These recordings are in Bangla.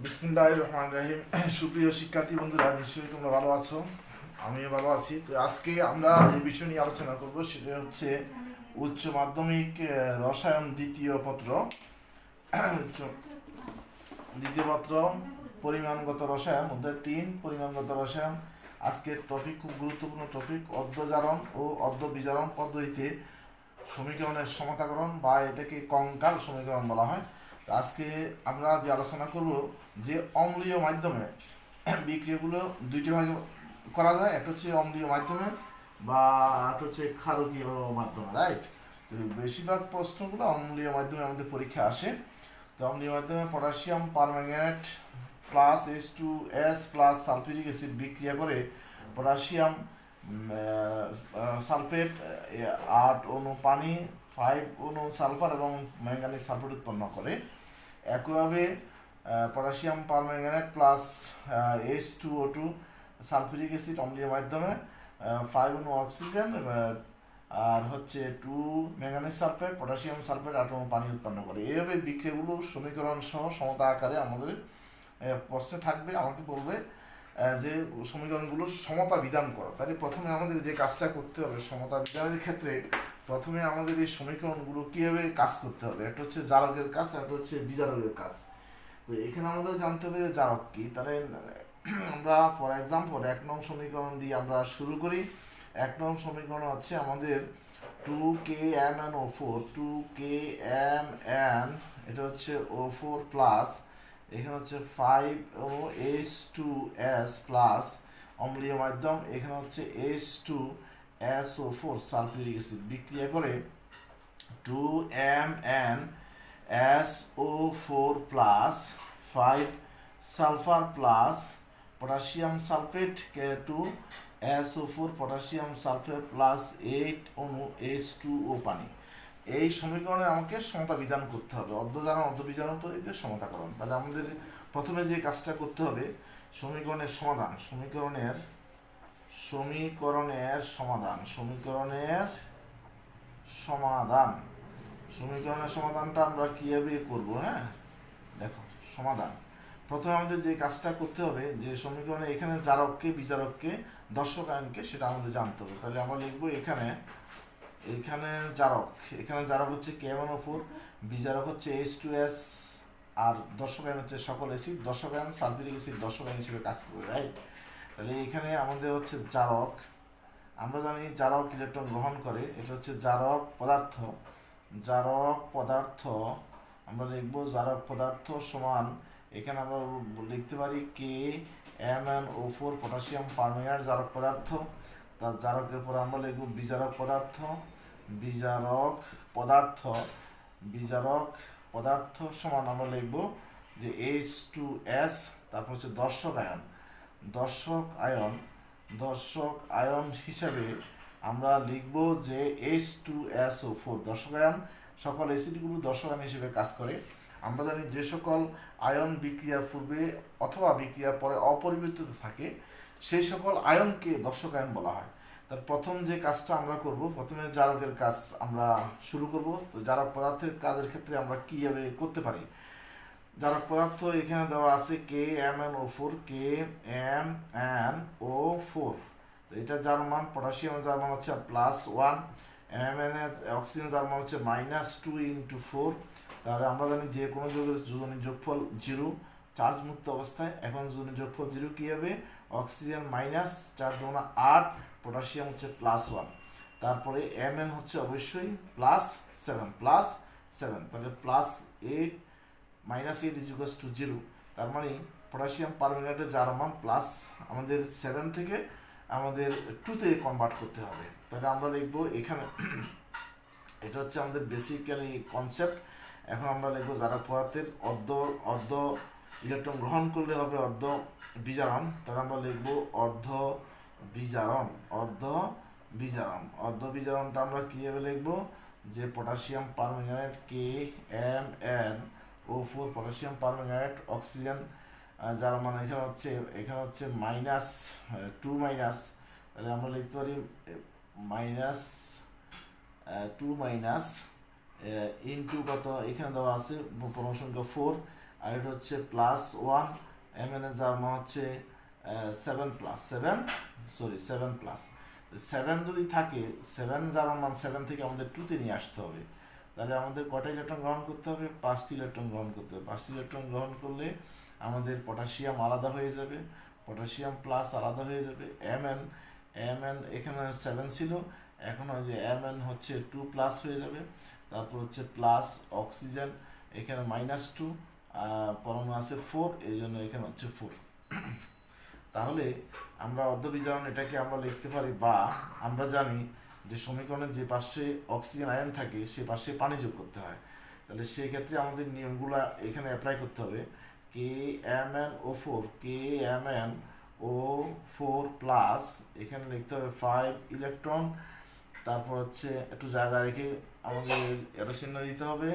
বিসমিল্লাহির রহমানির রহিম। সুপ্রিয় শিক্ষার্থী বন্ধুরা, নিশ্চয়ই তোমরা ভালো আছো, আমিও ভালো আছি। তো আজকে আমরা যে বিষয় নিয়ে আলোচনা করব সেটা হচ্ছে উচ্চ মাধ্যমিক রসায়ন দ্বিতীয় পত্র দ্বিতীয় পত্র পরিমাণগত রসায়ন অধ্যায় 3 পরিমাণগত রসায়ন। আজকের টপিক খুব গুরুত্বপূর্ণ টপিক, অর্ধজারণ ও অর্ধবিজারণ পদ্ধতিতে সমীকরণের সমতাকরণ বা এটাকে কঙ্কাল সমীকরণ বলা হয়। তো আজকে আমরা যে আলোচনা করব যে অম্লীয় মাধ্যমে বিক্রিয়াগুলো দুইটি ভাগে করা যায়, একটা হচ্ছে অম্লীয় মাধ্যমে বা একটা হচ্ছে ক্ষারকীয় মাধ্যমে, রাইট? তো বেশিরভাগ প্রশ্নগুলো অম্লীয় মাধ্যমে আমাদের পরীক্ষা আসে। তো অম্লীয় মাধ্যমে potassium permanganate plus H2S plus sulphuric acid বিক্রিয়া করে পটাশিয়াম সালফেট 8 অণু পানি, 5 অণু সালফার এবং ম্যাঙ্গানিজ সালফেট উৎপন্ন করে। একইভাবে potassium permanganate plus H2O2 sulphuric acid অম্লীয় মাধ্যমে 5 অণু অক্সিজেন আর হচ্ছে 2 ম্যাঙ্গানিজ সালফেট পটাশিয়াম সালফেট 8 অণু পানি উৎপন্ন করে। এইভাবে বিক্রিয়াগুলো সমীকরণ সহ সমতা আকারে আমাদের প্রশ্নে থাকবে। আমাকে বলবে যে সমীকরণগুলোর সমতা বিধান করো। তাহলে প্রথমে আমাদের যে কাজটা করতে হবে সমতা বিধানের ক্ষেত্রে, প্রথমে আমাদের এই সমীকরণগুলো কীভাবে কাজ করতে হবে, একটা হচ্ছে জারকের কাজ, একটা হচ্ছে বিজারকের কাজ। তো এখানে আমাদের জানতে হবে যে জারক কি। তাহলে আমরা ফর এক্সাম্পল 1 নং সমীকরণ দিয়ে আমরা শুরু করি। 1 নং সমীকরণ হচ্ছে আমাদের 2KMnO4 2KMn, এটা হচ্ছে O4 প্লাস, এখানে হচ্ছে 5 অণু H2S প্লাস অম্লীয় মাধ্যম, এখানে হচ্ছে H2SO4 সালফিউরিক অ্যাসিড বিক্রিয়া করে 2MnSO4 plus 5 sulphur plus potassium sulphate K2SO4 potassium sulphate plus 8 অণু H2O পানি। এই সমীকরণে আমাকে সমতা বিধান করতে হবে, অর্ধজারণ অর্ধবিজারণ পদ্ধতিতে সমতাকরণ। তাহলে আমাদের প্রথমে যে কাজটা করতে হবে সমীকরণের সমাধান, সমীকরণের সমাধান সমীকরণের সমাধানটা আমরা কীভাবে করবো। হ্যাঁ, দেখো সমাধান, প্রথমে আমাদের যে কাজটা করতে হবে যে সমীকরণে এখানে জারককে বিজারককে দর্শক আয়নকে সেটা আমাদের জানতে হবে। তাহলে আমরা লিখবো এখানে জারক হচ্ছে KMnO4, বিজারক হচ্ছে H2S, আর দর্শক আয়ন হচ্ছে সকল অ্যাসিড, দর্শক আয়ন সালফিউরিক অ্যাসিড দর্শক আয়ন হিসেবে কাজ করবে, রাইট? তাহলে এখানে আমাদের হচ্ছে জারক, আমরা জানি জারক ইলেকট্রন গ্রহণ করে, এটা হচ্ছে জারক পদার্থ। আমরা লিখবো জারক পদার্থ সমান, এখানে আমরা লিখতে পারি KMnO4 পটাশিয়াম পারম্যাঙ্গানেট জারক পদার্থ, তার জারকের পর আমরা লিখব বিজারক পদার্থ সমান আমরা লিখব যে H2S, তারপর হচ্ছে দর্শক আয়ন হিসাবে আমরা লিখব যে H2SO4 দর্শক আয়ন, সকল অ্যাসিডগুলো দর্শক আয়ন হিসেবে কাজ করে। আমরা জানি যে সকল আয়ন বিক্রিয়ার পূর্বে অথবা বিক্রিয়ার পরে অপরিবর্তিত থাকে সেই সকল আয়নকে দর্শক আয়ন বলা হয়। তার প্রথম যে কাজটা আমরা করব, প্রথমে জারকের কাজ আমরা শুরু করব। তো জারক পদার্থের কাজের ক্ষেত্রে আমরা কীভাবে করতে পারি, জারক পদার্থ এখানে দেওয়া আছে KMnO4 তো এটা যার মান, পটাশিয়াম যার মান হচ্ছে +1, MnS অক্সিজেন যার মান হচ্ছে -2 × 4। তাহলে আমরা জানি যে কোনো যৌগের যোজনীর যোগফল 0 চার্জ মুক্ত অবস্থায়। এখন যোজনীর যোগফল 0 কী হবে, অক্সিজেন -4×8, পটাশিয়াম হচ্ছে +1, তারপরে Mn হচ্ছে অবশ্যই +7, তাহলে +8 -8 = 0। তার মানে পটাশিয়াম পারম্যাঙ্গানেটের যার মান প্লাস আমাদের 7 থেকে আমাদের 2-তে কনভার্ট করতে হবে। তাহলে আমরা লিখবো এখানে এটা হচ্ছে আমাদের বেসিক্যালি কনসেপ্ট। এখন আমরা লিখবো জারক পদার্থের অর্ধ ইলেকট্রন গ্রহণ করলে হবে অর্ধ বিজারণ। তাহলে আমরা লিখবো অর্ধ বিজারণটা আমরা কীভাবে লিখবো, যে potassium permanganate KMnO4 potassium permanganate oxygen যার মানে এখানে হচ্ছে -2, তাহলে আমরা লিখতে পারি -2 ইন্টু কত, এখানে দেওয়া আছে পরমাণু সংখ্যা 4, আর এটা হচ্ছে +1, Mn এর যার মান হচ্ছে 7+, 7 যদি থাকে, 7 যার মান 7 থেকে আমাদের 2 তে নিয়ে আসতে হবে। তাহলে আমাদের কয়টা ইলেকট্রন গ্রহণ করতে হবে? 5টি ইলেকট্রন গ্রহণ করতে হবে। 5টি ইলেকট্রন গ্রহণ করলে আমাদের পটাশিয়াম আলাদা হয়ে যাবে, পটাশিয়াম প্লাস আলাদা হয়ে যাবে। Mn এখানে 7 ছিল, এখন যে Mn হচ্ছে 2+ হয়ে যাবে। তারপর হচ্ছে প্লাস অক্সিজেন, এখানে -2, পরমাণু আছে 4, এই জন্য এখানে হচ্ছে 4। তাহলে আমরা অর্ধবিজারণ এটাকে আমরা লিখতে পারি, বা আমরা জানি যে সমীকরণের যে পাশে অক্সিজেন আয়ন থাকে সে পাশে পানি যোগ করতে হয়। তাহলে সেই ক্ষেত্রে আমাদের নিয়মগুলো এখানে অ্যাপ্লাই করতে হবে। KMnO4 প্লাস, এখানে লিখতে হবে 5 ইলেকট্রন। তারপর হচ্ছে একটু জায়গা রেখে আমাদের এরো চিহ্ন দিতে হবে।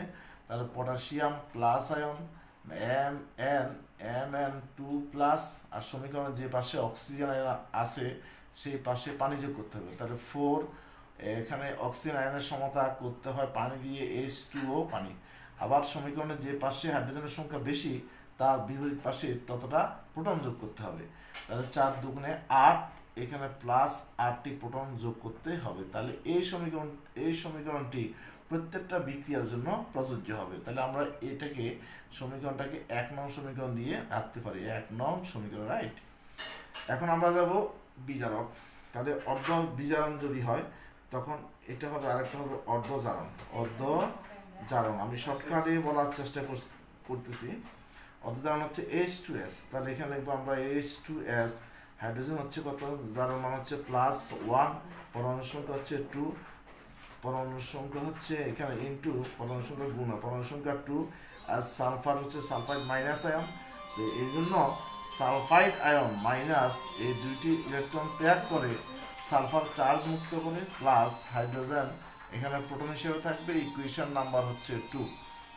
তারপর পটাশিয়াম প্লাস আয়ন Mn2+, আর সমীকরণের যে পাশে অক্সিজেন আয়ন আছে সেই পাশে পানি যোগ করতে হবে। তাহলে 4, এখানে অক্সিজেন আয়নের সমতা করতে হয় পানি দিয়ে, H2O পানি। আবার সমীকরণের যে পাশে হাইড্রোজেনের সংখ্যা বেশি তার বিপরীত পাশে ততটা প্রোটন যোগ করতে হবে। তাহলে 4 দুগুণে 8, এখানে +8টি প্রোটন যোগ করতে হবে। তাহলে এই সমীকরণটি প্রত্যেকটা বিক্রিয়ার জন্য প্রযোজ্য হবে। তাহলে আমরা সমীকরণটাকে 1 নং সমীকরণ দিয়ে রাখতে পারি, 1 নং সমীকরণ, রাইট। এখন আমরা যাব বিজারক। তাহলে অর্ধ বিজারণ যদি হয় তখন এটা হবে, আরেকটা হবে অর্ধজারণ। আমি শর্টকাটে বলার চেষ্টা করতেছি। অর্ধজারণ হচ্ছে H2S। তাহলে এখানে লিখবো আমরা H2S, হাইড্রোজেন হচ্ছে কত, জারণ মান হচ্ছে +1, পরমাণুর সংখ্যা হচ্ছে 2, পরমাণুর সংখ্যা হচ্ছে এখানে ইনটু পরমাণুর সংখ্যা গুণ পরমাণুর সংখ্যা 2, আর সালফার হচ্ছে সালফাইড মাইনাস আয়ন। তো এই জন্য সালফাইড আয়ন মাইনাস এই দুইটি ইলেকট্রন ত্যাগ করে সালফার চার্জ মুক্ত করে, প্লাস হাইড্রোজেন এখানে প্রোটন হিসেবে থাকবে, ইকুয়েশন নাম্বার হচ্ছে 2।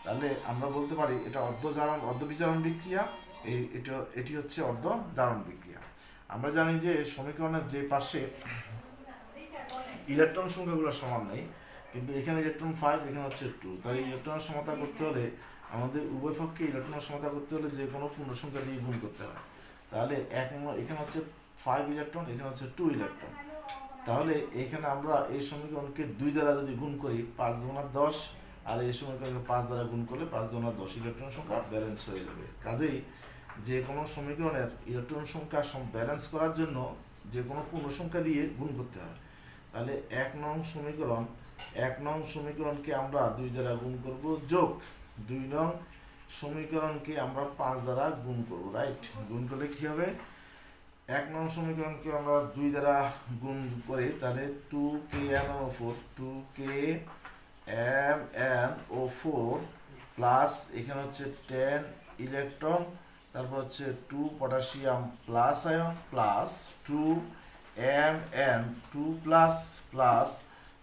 তাহলে আমরা বলতে পারি এটা অর্ধবিজারণ বিক্রিয়া, এটি হচ্ছে অর্ধজারণ বিক্রিয়া। আমরা জানি যে সমীকরণের যে পাশে ইলেকট্রন সংখ্যাগুলো সমান নেই, কিন্তু এখানে ইলেকট্রন 5, এখানে হচ্ছে 2। তাই ইলেকট্রনের সমতা করতে হলে আমাদের উভয় পক্ষে ইলেকট্রনের সমতা করতে হলে যে কোনো পূর্ণ সংখ্যা দিয়ে গুণ করতে হয়। তাহলে এখানে হচ্ছে 5 ইলেকট্রন, এখানে হচ্ছে 2 ইলেকট্রন। তাহলে এখানে আমরা এই সমীকরণকে 2 দ্বারা যদি গুণ করি 5 দুগুণা 10, আর এই সমীকরণকে 5 দ্বারা গুণ করলে 5 দুগুণা 10, ইলেকট্রন সংখ্যা ব্যালেন্স হয়ে যাবে। কাজেই যে কোনো সমীকরণের ইলেকট্রন সংখ্যা ব্যালেন্স করার জন্য যে কোনো পূর্ণ সংখ্যা দিয়ে গুণ করতে হয়। তাহলে 1 নং সমীকরণকে আমরা 2 দ্বারা গুণ করব, যোগ 2 নং সমীকরণকে আমরা 5 দ্বারা গুণ করব, রাইট। গুণ করলে কি হবে, 1 নং সমীকরণকে আমরা 2 দ্বারা গুণ করে, তাহলে 2KMnO4 প্লাস, এখানে হচ্ছে 10 ইলেকট্রন, তারপর হচ্ছে 2 potassium plus ion plus 2 Mn2+,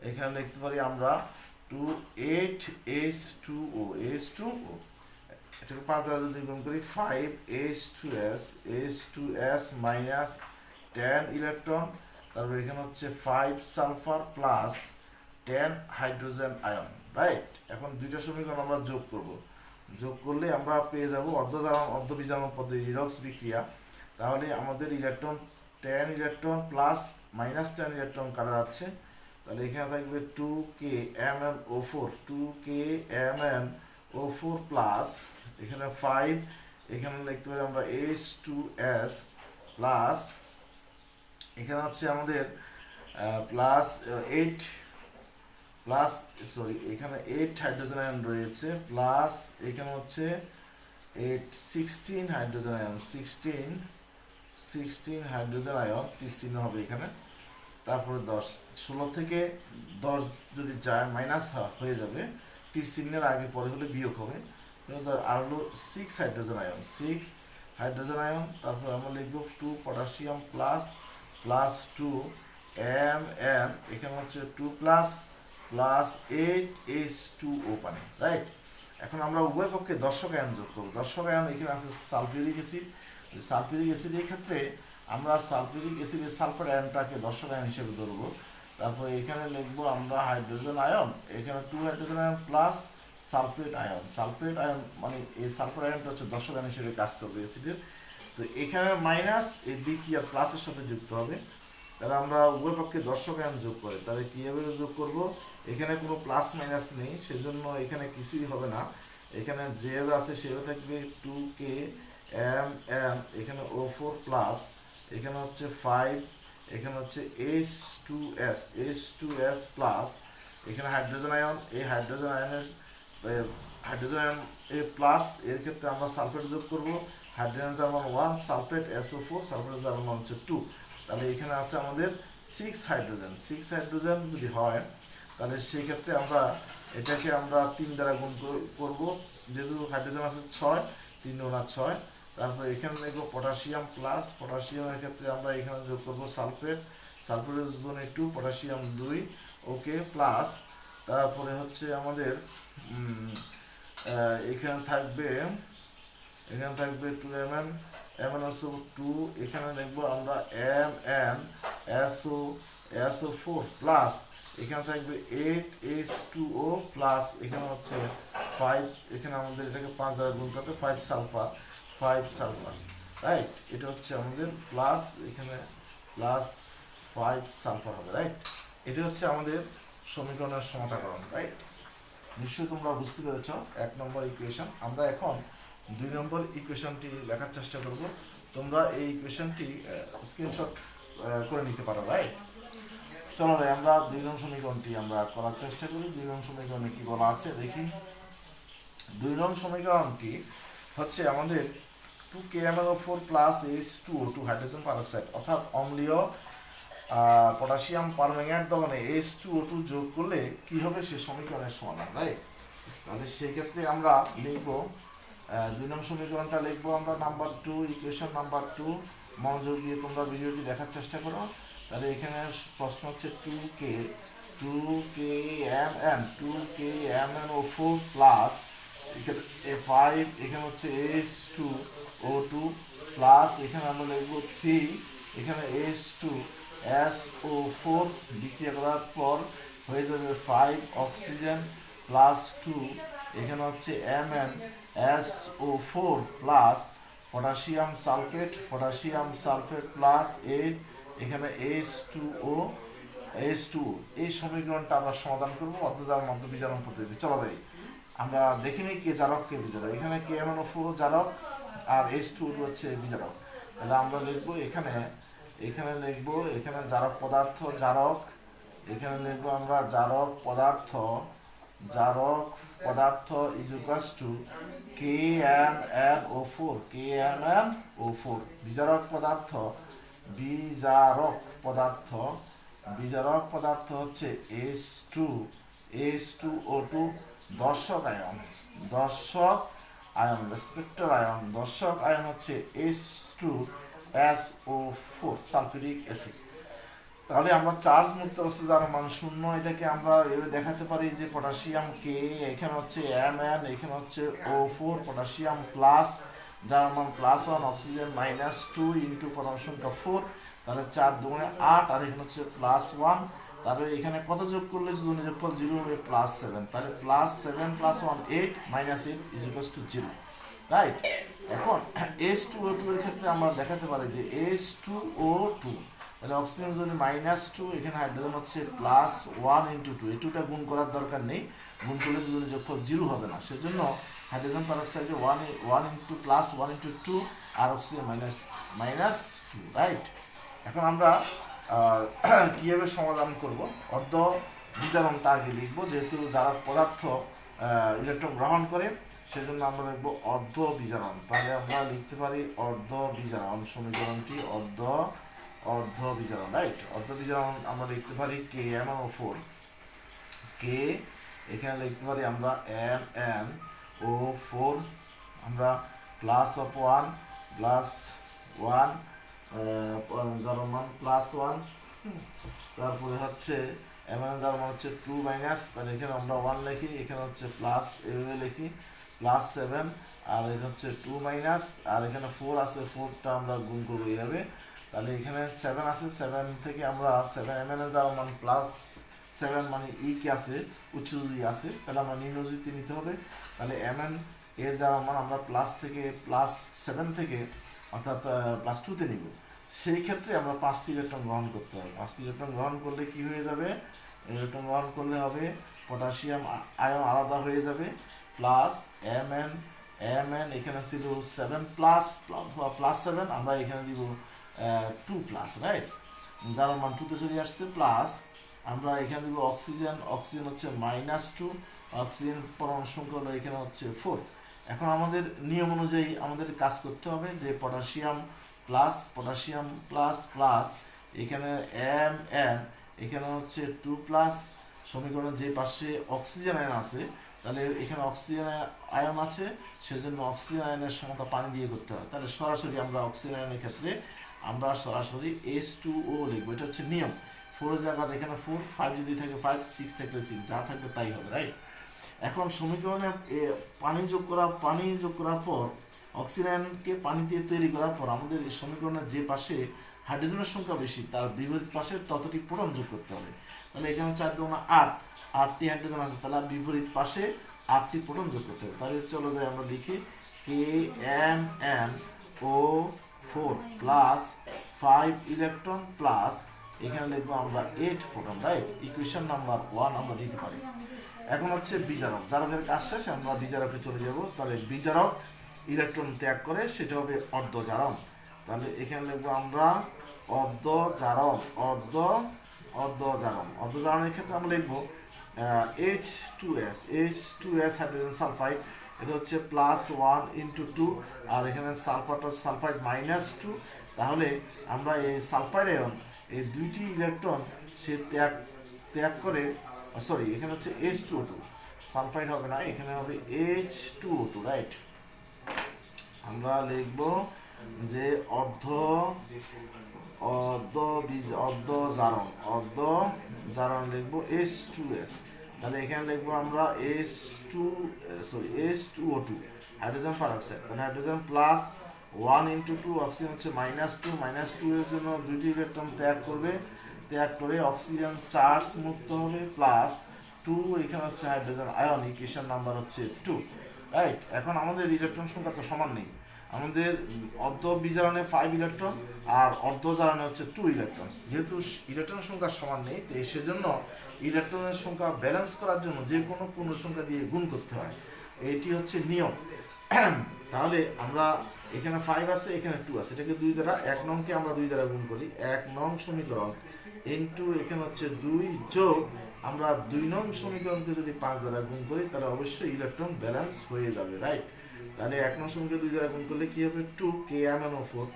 এখানে লিখতে পারি আমরা 8H2O, এটাকে 5 দ্বারা যদি গুণ করি 5H2S মাইনাস 10 ইলেকট্রন, তারপর এখানে হচ্ছে 5 sulphur plus 10 hydrogen ion, right. এখন দুইটা সমীকরণ আমরা যোগ করলে আমরা পেয়ে যাব অর্ধবিজারণ পদ্ধতি, রিডক্স বিক্রিয়া। তাহলে আমাদের 10 ইলেকট্রন প্লাস -10 ইলেকট্রন কাটা যাচ্ছে। তাহলে এখানে থাকবে 2KMnO4 প্লাস, এখানে 5, এখানে লিখতে পারি আমরা H2S প্লাস, এখানে হচ্ছে আমাদের প্লাস 8 এখানে 8 হাইড্রোজেন আয়ন রয়েছে, প্লাস এখানে হচ্ছে 16 হাইড্রোজেন আয়ন, 16 হাইড্রোজেন আয়ন, চিহ্ন হবে এখানে। তারপরে 16 থেকে 10 যদি যায় মাইনাস হয়ে যাবে, চিহ্নের আগে পরে হলে বিয়োগ হবে। আর হলো 6 হাইড্রোজেন আয়ন, তারপর আমরা লিখবো 2 পটাশিয়াম প্লাস 2 Mn, এখানে হচ্ছে 2 প্লাস 8H2O পানি, রাইট। এখন আমরা উভয় পক্ষে দর্শক আয়ন যোগ করবো। দর্শক আয়ন এখানে আছে সালফিউরিক অ্যাসিড, এই ক্ষেত্রে আমরা সালফিউরিক অ্যাসিডের সালফার আয়নটাকে দর্শক আয়ন হিসেবে ধরবো। তারপরে এখানে লিখবো আমরা হাইড্রোজেন আয়ন, এখানে 2 hydrogen ion plus sulphate ion মানে এই সালফেট আয়নটা হচ্ছে দর্শক আয়ন হিসেবে কাজ করবে অ্যাসিডের। তো এখানে মাইনাস এই বিক্রিয়ার প্লাসের সাথে যুক্ত হবে, তাহলে আমরা উভয় পক্ষে দর্শক আয়ন যোগ করে তাহলে কীভাবে যোগ করব, এখানে কোনো প্লাস মাইনাস নেই সেজন্য এখানে কিছুই হবে না, এখানে যেভাবে আছে সেভাবে থাকবে 2K এখানে O4 প্লাস, এখানে হচ্ছে 5, এখানে হচ্ছে H2S প্লাস, এখানে হাইড্রোজেন আয়ন, এই হাইড্রোজেন আয়নের এ প্লাস, এর ক্ষেত্রে আমরা সালফেট যোগ করব, hydrogen German 1, sulphate SO4, sulphate German হচ্ছে 2, তাহলে এখানে আছে আমাদের 6 হাইড্রোজেন যদি হয় তাহলে সেই ক্ষেত্রে আমরা এটাকে আমরা 3 দ্বারা গুণ করব, যেহেতু হাইড্রোজেন আছে 6, 3 গুণা 6, তারপরে এখানে লিখব পটাশিয়াম প্লাস, পটাশিয়ামের ক্ষেত্রে আমরা এখানে যোগ করব সালফেটের জন্য 2, পটাশিয়াম 2, ওকে প্লাস, তারপরে হচ্ছে আমাদের এখানে থাকবে 2Mn, MnSO2, এখানে লিখবো আমরা MnSO4 প্লাস, এখানে থাকবে 8H2O প্লাস, এখানে হচ্ছে 5, এখানে আমাদের এটাকে 5 দ্বারা গুণ করতে 5 সালফার, রাইট, এটা হচ্ছে আমাদের প্লাস, এখানে প্লাস 5 সালফার হবে, রাইট, এটা হচ্ছে আমাদের সমীকরণের সমাধান, রাইট। নিশ্চয়ই তোমরা বুঝতে পেরেছ 1 নম্বর ইকুয়েশন। আমরা এখন 2 নম্বর ইকুয়েশনটি লেখার চেষ্টা করব, তোমরা এই ইকুয়েশনটি স্ক্রিনশট করে নিতে পারো, রাইট। চলো ভাই আমরা 2 নং সমীকরণটি আমরা করার চেষ্টা করি। 2 নং সমীকরণে কি বলা আছে দেখি। 2 নং সমীকরণটি হচ্ছে আমাদের 2KMnO4 plus H2O2 hydrogen peroxide, অর্থাৎ অম্লীয় পটাশিয়াম পারম্যাঙ্গানেট দলনে H2O2 যোগ করলে কি হবে সে সমীকরণের সমাধান, রাইট। তাহলে সেই ক্ষেত্রে আমরা লিখব 2 নং সমীকরণটা লিখবো আমরা নাম্বার 2, ইকুয়েশন নাম্বার 2, মনোযোগ দিয়ে তোমরা ভিডিওটি দেখার চেষ্টা করো। তাহলে এখানে প্রশ্ন হচ্ছে 2KMnO4 প্লাস, এখানে 5, এখানে হচ্ছে H2O2 প্লাস, এখানে আমরা লিখবো 3, এখানে H2SO4 বিক্রিয়া করার পর হয়ে যাবে 5 অক্সিজেন প্লাস 2, এখানে হচ্ছে MnSO4 plus potassium sulphate plus 8, এখানে H2O, এই সমীকরণটা আমরা সমাধান করবো অর্ধজারণ মধ্যবিজারণ পদ্ধতি। চলো ভাই আমরা দেখিনি কে জারক কে বিজারক, এখানে KMnO4 জারক আর H2O হচ্ছে বিজারক। তাহলে আমরা লিখবো এখানে লিখবো এখানে জারক পদার্থ, এখানে লিখবো আমরা জারক পদার্থ ইজ ইকুয়ালস টু KMnO4, বিজারক পদার্থ হচ্ছে H2O2, দর্শক আয়ন হচ্ছে H2SO4 সালফিউরিক অ্যাসিড। তাহলে আমরা চার্জ মুক্ত অবস্থা যার মান 0, এটাকে আমরা এভাবে দেখাতে পারি যে পটাশিয়াম K, এখানে হচ্ছে Mn, এখানে হচ্ছে O4, পটাশিয়াম প্লাস যার মান +1, অক্সিজেন -2 ইন্টু পরমাণু সংখ্যা 4, তাহলে 4 দুগুণে 8, আর এখানে হচ্ছে +1, তাহলে এখানে কত যোগ করলে যোগফল 0 হবে +7, তাহলে +7 + 1 8 -8 = 0, রাইট। এখন H2O2 এর ক্ষেত্রে আমরা দেখাতে পারি যে H2O2, তাহলে অক্সিজেন যদি -2, এখানে হাইড্রোজেন হচ্ছে +1 × 2, এই 2টা গুণ করার দরকার নেই, গুণ করলে যদি যোগফল 0 হবে না, সেজন্য হাইড্রোজেন পারঅক্সাইডে 1 +1 × 2 আর অক্সিজেন -2, রাইট। এখন আমরা কীভাবে সমাধান করব, অর্ধ বিজারণটা আগে লিখবো, যেহেতু যারা পদার্থ ইলেকট্রন গ্রহণ করে সেজন্য আমরা লিখবো অর্ধ বিজারণ। তাহলে আমরা লিখতে পারি অর্ধ বিজারণ সমীকরণটি, অর্ধ বিজারণ, রাইট। অর্ধ বিজারণ আমরা লিখতে পারি KMnO4, এখানে লিখতে পারি আমরা MnO4, আমরা +1 যার মান +1, তারপরে হচ্ছে Mn যার মান হচ্ছে 2 মাইনাস, তাহলে এখানে আমরা 1 লিখি, এখানে হচ্ছে প্লাস, এভাবে লিখি +7, আর এটা হচ্ছে 2 মাইনাস, আর এখানে 4 আছে, 4টা আমরা গুণ করবো এইভাবে, তাহলে এখানে 7 আছে, 7 থেকে আমরা 7 Mn যার মান 7 মানে ই কি আছে, উচ্চ যদি আছে, তাহলে আমরা নিম্ন যদি নিতে হবে। তাহলে Mn এর যার মান আমরা +7 থেকে অর্থাৎ +2 নিব। সেই ক্ষেত্রে আমরা 5টি ইলেকট্রন গ্রহণ করতে হবে। 5টি ইলেকট্রন গ্রহণ করলে কি হয়ে যাবে, ইলেকট্রন গ্রহণ করলে হবে পটাশিয়াম আয়ন আলাদা হয়ে যাবে, প্লাস Mn এখানে ছিল 7+7, আমরা এখানে দিব 2+, রাইট, যার মান 2 চলে আসছে, প্লাস আমরা এখানে দিব অক্সিজেন হচ্ছে -2, অক্সিজেন পরমাণু সংখ্যা হলো এখানে হচ্ছে 4। এখন আমাদের নিয়ম অনুযায়ী আমাদের কাজ করতে হবে যে পটাশিয়াম প্লাস এখানে Mn এখানে হচ্ছে 2+, সমীকরণের যে পাশে অক্সিজেন আয়ন আছে, তাহলে এখানে অক্সিজেন আয়ন আছে, সেজন্য অক্সিজেন আয়নের সমতা পানি দিয়ে করতে হয়। তাহলে সরাসরি আমরা অক্সিজেন আয়নের ক্ষেত্রে আমরা সরাসরি H2O লিখবো, এটা হচ্ছে নিয়ম। 4 জায়গা এখানে 4, 5 যদি থাকে 5, 6 থাকলে 6, যা থাকবে তাই হবে, রাইট। এখন সমীকরণে পানি যোগ করার পর অক্সিজেনকে পানি দিয়ে তৈরি করার পর আমাদের এই সমীকরণের যে পাশে হাইড্রোজেনের সংখ্যা বেশি তার বিপরীত পাশে ততটি প্রোটন যোগ করতে হবে। তাহলে এখানে 4 × 8, 8টি হাইড্রোজেন আছে, তাহলে বিপরীত পাশে 8টি প্রোটন যোগ করতে হবে। তাহলে চলো যাই আমরা লিখি KMnO4 প্লাস 5 ইলেকট্রন প্লাস এখানে লিখবো আমরা 8 প্রোটন, রাইট। ইকুয়েশন নাম্বার 1 আমরা দিতে পারি। এখন হচ্ছে বিজারক, জারকের কাজ শেষ, আমরা বিজারকে চলে যাব। তাহলে বিজারক ইলেকট্রন ত্যাগ করে, সেটা হবে অর্ধজারণ। তাহলে এখানে লিখবো আমরা অর্ধজারণের ক্ষেত্রে আমরা লিখবো H2S হাইড্রোজেন সালফাইড, এটা হচ্ছে +1 × 2, আর এখানে সালফাইড -2। তাহলে আমরা এই সালফাইড আয়ন এই দুইটি ইলেকট্রন সে ত্যাগ করে, সরি এখানে হচ্ছে H2O2, সালফাইড হবে না, এখানে হবে H2O2, রাইট। আমরা লিখব যে অর্ধজারণ লিখবো H2S। তাহলে এখানে লিখবো আমরা H2O2 হাইড্রোজেন পারঅক্সাইড, তাহলে হাইড্রোজেন +1 × 2, অক্সিজেন হচ্ছে -2 এর জন্য দুইটি ইলেকট্রন ত্যাগ করে অক্সিজেন চার্জ মুক্ত হবে, +2 এখানে হচ্ছে হাইড্রোজেন আয়ন, ইকুয়েশন নাম্বার হচ্ছে 2, রাইট। এখন আমাদের ইলেকট্রন সংখ্যা তো সমান নেই, আমাদের অর্ধ বিজারণে 5 ইলেকট্রন আর অর্ধজারণে হচ্ছে 2 ইলেকট্রন। যেহেতু ইলেকট্রনের সংখ্যা সমান নেই, তো সেজন্য ইলেকট্রনের সংখ্যা ব্যালেন্স করার জন্য যে কোনো পূর্ণ সংখ্যা দিয়ে গুণ করতে হয়, এটি হচ্ছে নিয়ম। তাহলে আমরা এখানে 5 আছে, এখানে 2 আছে, এটাকে 2 দ্বারা, 1 নংকে আমরা 2 দ্বারা গুণ করি, 1 নং সমীকরণ ইনটু এখানে হচ্ছে 2 যোগ আমরা 2 নং সমীকরণকে যদি 5 দ্বারা গুণ করি, তাহলে অবশ্যই ইলেকট্রন ব্যালেন্স হয়ে যাবে, রাইট। তাহলে 1 নং সমীকরণ 2 দ্বারা গুণ করলে কি হবে, 2KMnO4,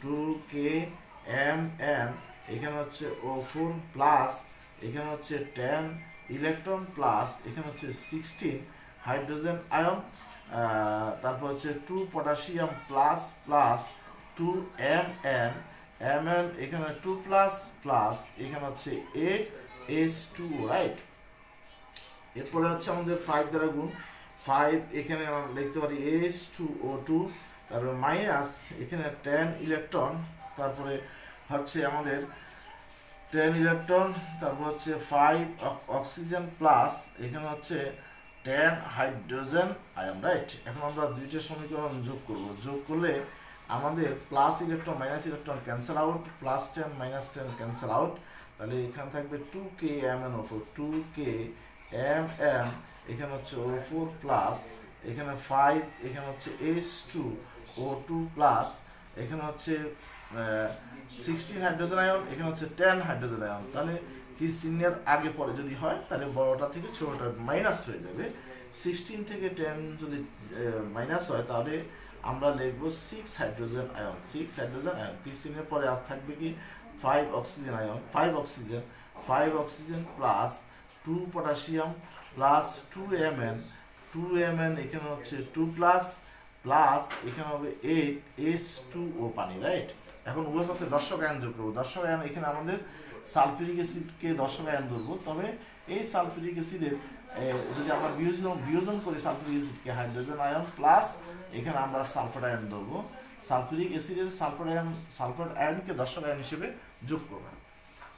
2KMn এখানে হচ্ছে O4 প্লাস এখানে হচ্ছে 10 ইলেকট্রন প্লাস এখানে হচ্ছে 16 হাইড্রোজেন আয়ন, তারপর হচ্ছে 2 পটাশিয়াম প্লাস 2 Mn এখানে 2 প্লাস এখানে হচ্ছে 8 H2O, রাইট। এরপরে হচ্ছে আমাদের 5 দ্বারা গুণ, 5 এখানে আমরা লিখতে পারি H2O2, তারপরে মাইনাস এখানে 10 ইলেকট্রন, তারপরে হচ্ছে আমাদের 10 ইলেকট্রন, তারপর হচ্ছে 5 অক্সিজেন প্লাস এখানে হচ্ছে 10 হাইড্রোজেন আয়ন, রাইট। এখন আমরা দুইটা সমীকরণ যোগ করলে আমাদের plus electron minus electron cancel out, +10 -10 cancel out, তাহলে এখানে থাকবে 2KMnO4, 2KMn এখানে হচ্ছে O4 প্লাস এখানে 5 এখানে হচ্ছে H2O2 প্লাস এখানে হচ্ছে 16 হাইড্রোজেন আয়ন, এখানে হচ্ছে 10 হাইড্রোজেন আয়ন। তাহলে কি চিহ্নের আগে পরে যদি হয়, তাহলে বড়টা থেকে ছোটটা মাইনাস হয়ে যাবে। 16 থেকে 10 যদি মাইনাস হয়, তাহলে আমরা লিখবো 6 হাইড্রোজেন আয়ন, কি চিহ্নের পরে আর থাকবে কি 5 oxygen ion, 5 oxygen plus 2 potassium plus 2Mn এখানে হচ্ছে 2 প্লাস এখানে হবে 8 H2O পানি, রাইট। এখন উভয় পক্ষে দর্শক আয়ন যোগ করবো, দর্শক আয়ন এখানে আমাদের সালফিউরিক অ্যাসিডকে দর্শক আয়ন ধরবো, তবে এই সালফিউরিক অ্যাসিডের যদি আমরা বিয়োজন করি সালফিউরিক অ্যাসিডকে, হাইড্রোজেন আয়ন প্লাস এখানে আমরা সালফার আয়ন ধরবো, সালফিউরিক অ্যাসিডের সালফার আয়নকে দর্শক আয়ন হিসেবে যোগ করবো।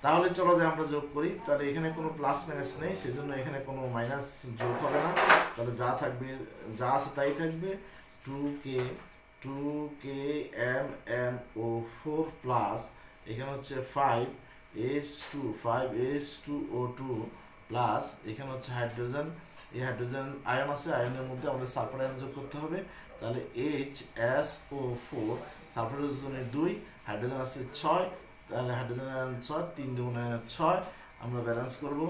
তাহলে চলো যে আমরা যোগ করি, তাহলে এখানে কোনো প্লাস মাইনাস নেই, সেজন্য এখানে কোনো মাইনাস যোগ হবে না। তাহলে যা থাকবে, যা আছে তাই থাকবে। Two K M N O four plus এখানে হচ্ছে five H two O two plus এখানে হচ্ছে হাইড্রোজেন, এই হাইড্রোজেন আয়ন আছে, আয়নের মধ্যে আমাদের সালফার আয়ন যোগ করতে হবে। তাহলে HSO4 সালফার ওজনের 2, হাইড্রোজেন আছে 6, তাহলে হাইড্রোজেন আয়ন 6, 3 দুগুণে 6, আমরা ব্যালেন্স করব।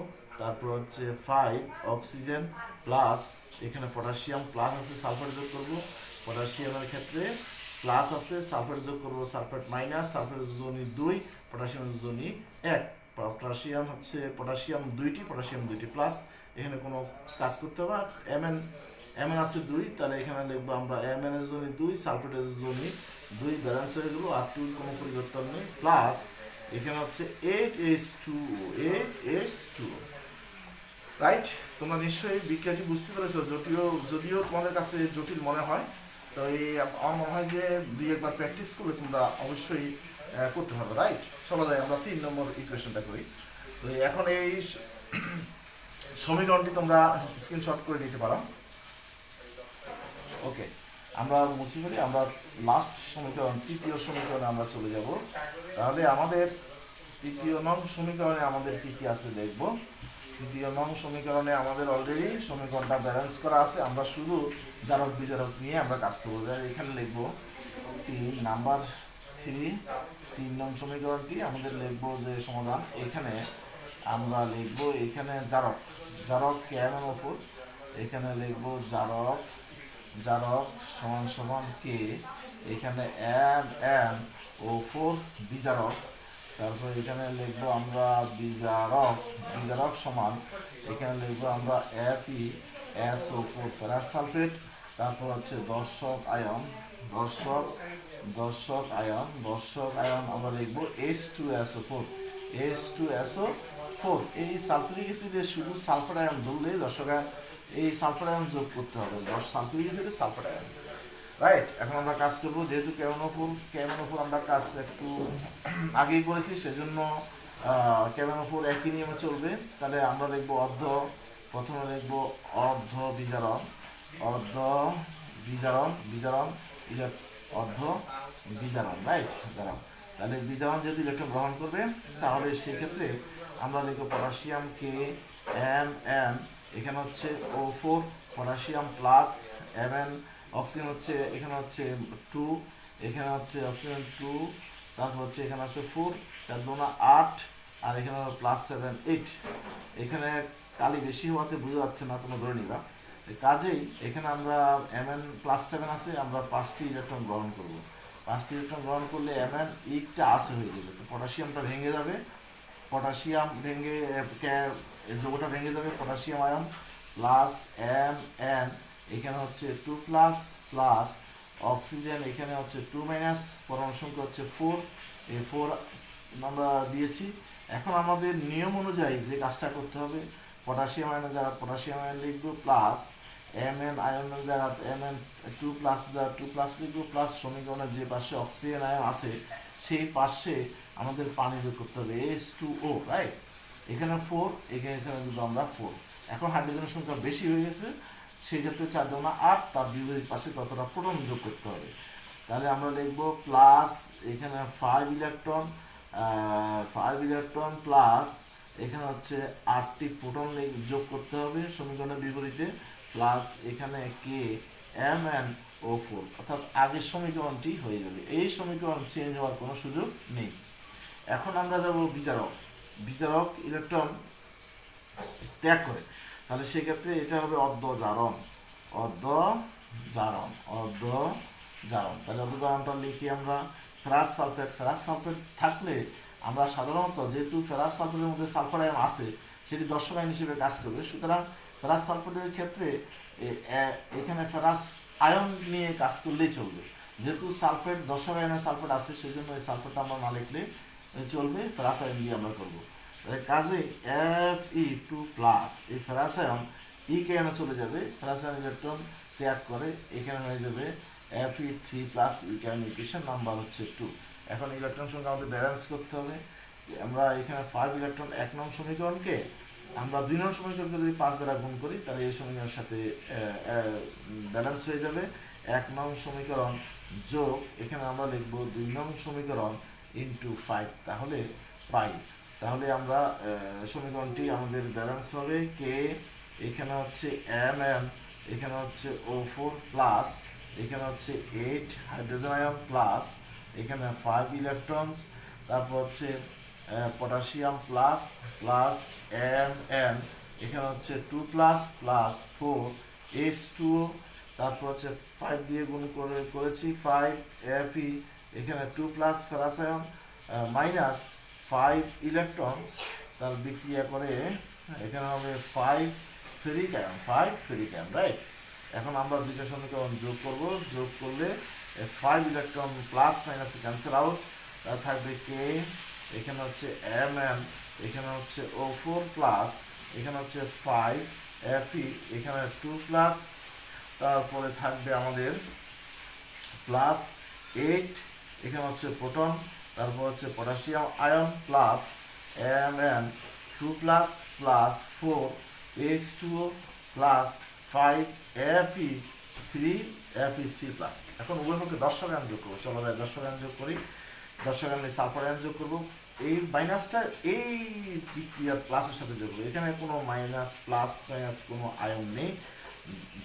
তারপর হচ্ছে 5 অক্সিজেন প্লাস এখানে পটাশিয়াম প্লাস আছে, সালফার যোগ করব। পটাশিয়ামের ক্ষেত্রে প্লাস আছে, সালফার যোগ করব, সালফার মাইনাস, সালফার যোজনী 2, পটাশিয়াম যোজনী 1। পটাশিয়াম হচ্ছে পটাশিয়াম 2টি, পটাশিয়াম 2টি প্লাস, এখানে কোনো কাজ করতে হবে না। এমএন আছে 2, তাহলে এখানে লিখবো আমরা এমএন এর জন্য 2, সালফেটের জন্য 2, ব্যালেন্স হয়ে গেল, আর 2 কোনো পরিবর্তন নেই। প্লাস এখানে হচ্ছে 8H2O, রাইট? তোমরা নিশ্চয়ই বিক্রিয়াটি বুঝতে পেরেছো, যদিও তোমাদের কাছে জটিল মনে হয়, তো এই আমার মনে হয় যে 2-1 বার প্র্যাকটিস করলে তোমরা অবশ্যই করতে পারবে, রাইট? চলো যাই আমরা 3 নম্বর ইকুয়েশনটা করি। তো এখন এই সমীকরণটি তোমরা স্ক্রিনশট করে নিতে পারো। ওকে, আমরা মুছে ফেলি, আমরা লাস্ট সমীকরণ, তৃতীয় সমীকরণে আমরা চলে যাব। তাহলে আমাদের তৃতীয় নং সমীকরণে আমাদের কি কি আছে দেখব। তৃতীয় নং সমীকরণে আমাদের অলরেডি সমীকরণটা ব্যালেন্স করা আছে, আমরা শুধু জারক বিজারক নিয়ে আমরা কাজ করবো। এখানে লিখবো 3 নং সমীকরণটি আমাদের লিখবো যে সমাধান। এখানে আমরা লিখবো এখানে জারক কেমন ওপর, এখানে লিখবো জারক সমান সমান কে, এখানে এম ও ফোর বিজারক, তারপর এখানে লিখবো আমরা বিজারক সমান এখানে লিখবো আমরা FeSO4 ফেরাস সালফেট, তারপর হচ্ছে দর্শক আয়ন আমরা লিখবো H2SO4। এই সালফিউরিক অ্যাসিডে শুধু সালফার আয়ন ধরলে দর্শক আয়ন, এই সালফার আয়ন যোগ করতে হবে, সালফিউরিক অ্যাসিডে সালফার আয়ন, রাইট? এখন আমরা কাজ করবো, যেহেতু কেমন আমরা কাজ একটু আগেই করেছি, সেজন্য কেমন একই নিয়মে চলবে। তাহলে আমরা লিখবো প্রথমে লিখবো অর্ধ বিজারণ, রাইট? তাহলে বিজারণ যেহেতু ইলেকট্রন গ্রহণ করবে, তাহলে সেক্ষেত্রে আমরা লিখবো পটাশিয়াম K এখানে হচ্ছে O4, potassium plus Mn, oxygen হচ্ছে এখানে হচ্ছে 2, এখানে হচ্ছে অক্সিজেন 2, তারপর হচ্ছে এখানে হচ্ছে 4, 4 দুগুণে 8, আর এখানে প্লাস 7 8। এখানে কালি বেশি হওয়াতে বোঝা যাচ্ছে না, তোমরা ধরে নিবা। কাজেই এখানে আমরা Mn +7 আছে, আমরা 5টি ইলেকট্রন গ্রহণ করব। 5টি ইলেকট্রন গ্রহণ করলে Mn ইকটা আসে হয়ে যাবে, তো পটাশিয়ামটা ভেঙে যাবে, যোগটা ভেঙে যাবে, পটাশিয়াম আয়ন প্লাস Mn, এখানে হচ্ছে 2 প্লাস অক্সিজেন এখানে হচ্ছে 2 মাইনাস, পরমাণু সংখ্যা হচ্ছে 4, এই 4 আমরা দিয়েছি। এখন আমাদের নিয়ম অনুযায়ী যে কাজটা করতে হবে, পটাশিয়াম আয়নের জায়গা পটাশিয়াম আয়ন লিখবো, প্লাস Mn আয়নের জায়গা Mn2 প্লাস লিখবো, প্লাস সমীকরণের যে পাশে অক্সিজেন আয়ন আছে সেই পাশে আমাদের পানি যোগ করতে হবে, H2O, রাইট? এখানে 4, এখানে দিব আমরা 4। এখন হাইড্রোজেনের সংখ্যা বেশি হয়ে গেছে, সেই ক্ষেত্রে 4 দুগুণে 8, তার বিপরীত পাশে ততটা প্রোটন যোগ করতে হবে। তাহলে আমরা লিখবো প্লাস এখানে 5 ইলেকট্রন প্লাস এখানে হচ্ছে 8টি প্রোটন যোগ করতে হবে সমীকরণের বিপরীতে, প্লাস এখানে KMnO4, অর্থাৎ আগের সমীকরণটি হয়ে যাবে। এই সমীকরণ চেঞ্জ হওয়ার কোনো সুযোগ নেই। এখন আমরা যাব বিজারক ইলেকট্রন ত্যাগ করে, তাহলে সেক্ষেত্রে এটা হবে অর্ধজারণ। তাহলে অর্ধজারণটা লিখি আমরা ফেরাস সালফেট থাকলে আমরা সাধারণত, যেহেতু ফেরাস সালফেটের মধ্যে সালফার আয়ন আছে, সেটি দর্শক আয়ন হিসেবে কাজ করবে, সুতরাং ফেরাস সালফেটের ক্ষেত্রে এখানে ফেরাস আয়ন নিয়ে কাজ করলেই চলবে। যেহেতু সালফেট দর্শক আয়নের সালফেট আছে, সেই জন্য এই সালফেটটা আমরা না লিখলে চলবে, ফেরাস আয়ন দিয়ে আমরা করবো। কাজে Fe2 প্লাস এই ফেরাস আয়ন কে এনে চলে যাবে, ফেরাস আয়ন ইলেকট্রন ত্যাগ করে, এখানে হয়ে যাবে Fe3 প্লাস ইকুয়েশন নাম্বার হচ্ছে 2। এখন ইলেকট্রন সংখ্যা আমাদের ব্যালেন্স করতে হবে, আমরা এখানে 5 ইলেকট্রন 1 নং সমীকরণকে আমরা 2 নং সমীকরণকে যদি 5 দ্বারা গুণ করি তাহলে এই সমীকরণের সাথে ব্যালেন্স হয়ে যাবে। 1 নং সমীকরণ যোগ এখানে আমরা লিখব 2 নং সমীকরণ ইন্টু 5, তাহলে পাই। তাহলে আমরা সমীকরণটি আমাদের ব্যালেন্স হবে কে, এখানে হচ্ছে এম এম, এখানে হচ্ছে O4 প্লাস, এখানে হচ্ছে 8 হাইড্রোজেন আয়ন প্লাস, এখানে 5 ইলেকট্রনস, তারপর হচ্ছে potassium plus plus M N, এখানে হচ্ছে 2 প্লাস প্লাস 4 H2O, তারপর হচ্ছে 5 দিয়ে গুণ করেছি 5 Fe, এখানে 2 plus ferrous ion minus 5 electron, তার বিক্রিয়া করে এখানে হবে 5 ferric ion, 5 ferric ion, right. এখন আমরা দুইটা সমীকরণ যোগ করব, যোগ করলে 5 electron plus minus cancel out, তার থাকবে কে, এখানে হচ্ছে এম এম, এখানে হচ্ছে O4 প্লাস, এখানে হচ্ছে 5 Fe, এখানে 2 প্লাস, তারপরে থাকবে আমাদের প্লাস 8, এখানে হচ্ছে প্রোটন, তারপর হচ্ছে potassium ion plus M N 2 plus plus 4 H2O plus 5 Fe3 plus. এখন উভয় পক্ষে 10 আয়ন যোগ করবো, চলো 10 আয়ন যোগ করি। 10 আয়নে সালফার আয়ন যোগ করবো, এই মাইনাসটা এই বিক্রিয়ার প্লাসের সাথে যোগ করবো, এখানে কোনো মাইনাস প্লাস মাইনাস কোনো আয়ন নেই,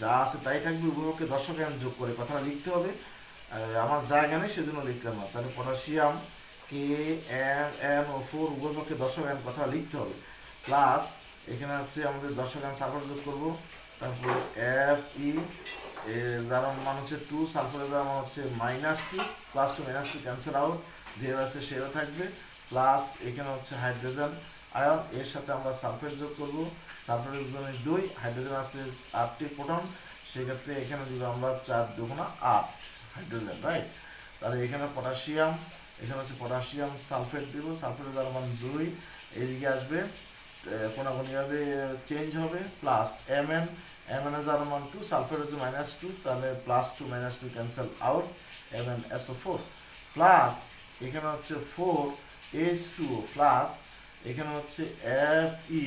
যা আছে তাই থাকবে। উভয় পক্ষে 10 আয়ন যোগ করে কথাটা লিখতে হবে, আমার জায়গা নেই সেজন্য লিখলাম না। তাহলে পটাশিয়াম কে এম এন O4 উভয় পক্ষে 10 আয়ন কথা লিখতে হবে, প্লাস এখানে হচ্ছে আমাদের 10 আয়ন সালফার যোগ করবো, তারপরে Fe যার মান হচ্ছে 2, সালফারের যার মান হচ্ছে -2, plus two minus two cancel out, যে আছে সেও থাকবে, প্লাস এখানে হচ্ছে হাইড্রোজেন আয়ন, এর সাথে আমরা সালফেট যোগ করব, সালফেটের জন্য 2, হাইড্রোজেন আছে 8টি প্রোটন, সেক্ষেত্রে এখানে দিব আমরা 4 দুগুণা 8 হাইড্রোজেন, রাইট। তাহলে এখানে পটাশিয়াম, এখানে হচ্ছে পটাশিয়াম সালফেট দিব, সালফেটের যার মান 2, এইদিকে আসবে কোনাগুনিভাবে চেঞ্জ হবে, প্লাস এমএন, এমএন এর যার মান 2, সালফেট হচ্ছে -2, তাহলে plus two minus two cancel out, MnSO4 plus এখানে হচ্ছে 4 H2O প্লাস এখানে হচ্ছে Fe,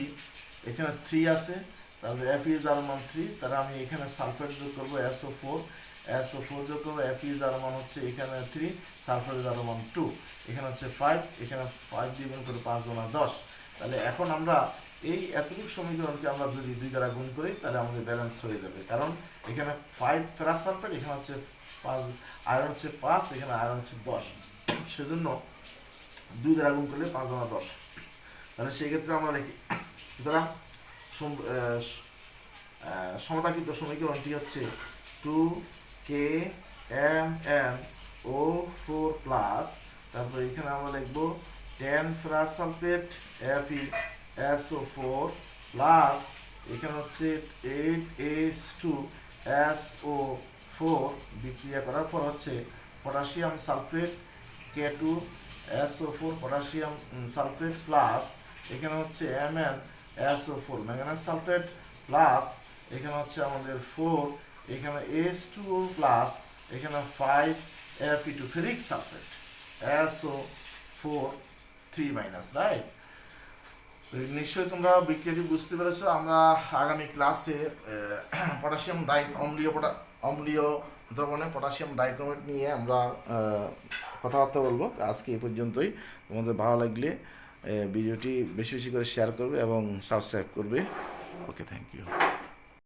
এখানে 3 আছে, তাহলে Fe যার মান 3, তাহলে আমি এখানে সালফেট যোগ করবো SO4 যোগ করবো, Fe যার মান হচ্ছে এখানে 3, সালফেট যার মান 2, এখানে হচ্ছে 5, এখানে 5 দিয়ে গুণ করে 5 গুণা 10। তাহলে এখন আমরা এই এতটুকু সমীকরণকে আমরা যদি 2 দ্বারা গুণ করি তাহলে আমাদের ব্যালেন্স হয়ে যাবে, কারণ এখানে 5 ফেরাস সালফেট, এখানে হচ্ছে 5 আয়রন হচ্ছে 5, এখানে আয়রন হচ্ছে 10, সেজন্য 2 দ্বারা গুণ করলে 5 গুণা 10। তাহলে সেই ক্ষেত্রে আমরা লিখি, সুতরাং সমতাকৃত সমীকরণটি হচ্ছে 2KMnO4 প্লাস, তারপরে এখানে আমরা লিখবো 10 ফেরাস সালফেট FeSO4 প্লাস এখানে হচ্ছে 8H2SO4 বিক্রিয়া করার পর হচ্ছে potassium sulphate K2SO4 potassium sulphate plus এখানে হচ্ছে MnSO4 ম্যাঙ্গানিজ সালফেট প্লাস এখানে হচ্ছে আমাদের 4, এখানে H2O প্লাস এখানে 5 Fe2 ferric sulphate SO4 3 right. নিশ্চয়ই তোমরা বিক্রিয়াটি বুঝতে পেরেছো। আমরা আগামী ক্লাসে পটাশিয়াম অম্লীয় দ্রবণে পটাশিয়াম ডাইক্রোমেট নিয়ে আমরা কথাবার্তা বলবো। আজকে এই পর্যন্তই। তোমাদের ভালো লাগলে ভিডিওটি বেশি বেশি করে শেয়ার করবে এবং সাবস্ক্রাইব করবে। ওকে, থ্যাংক ইউ।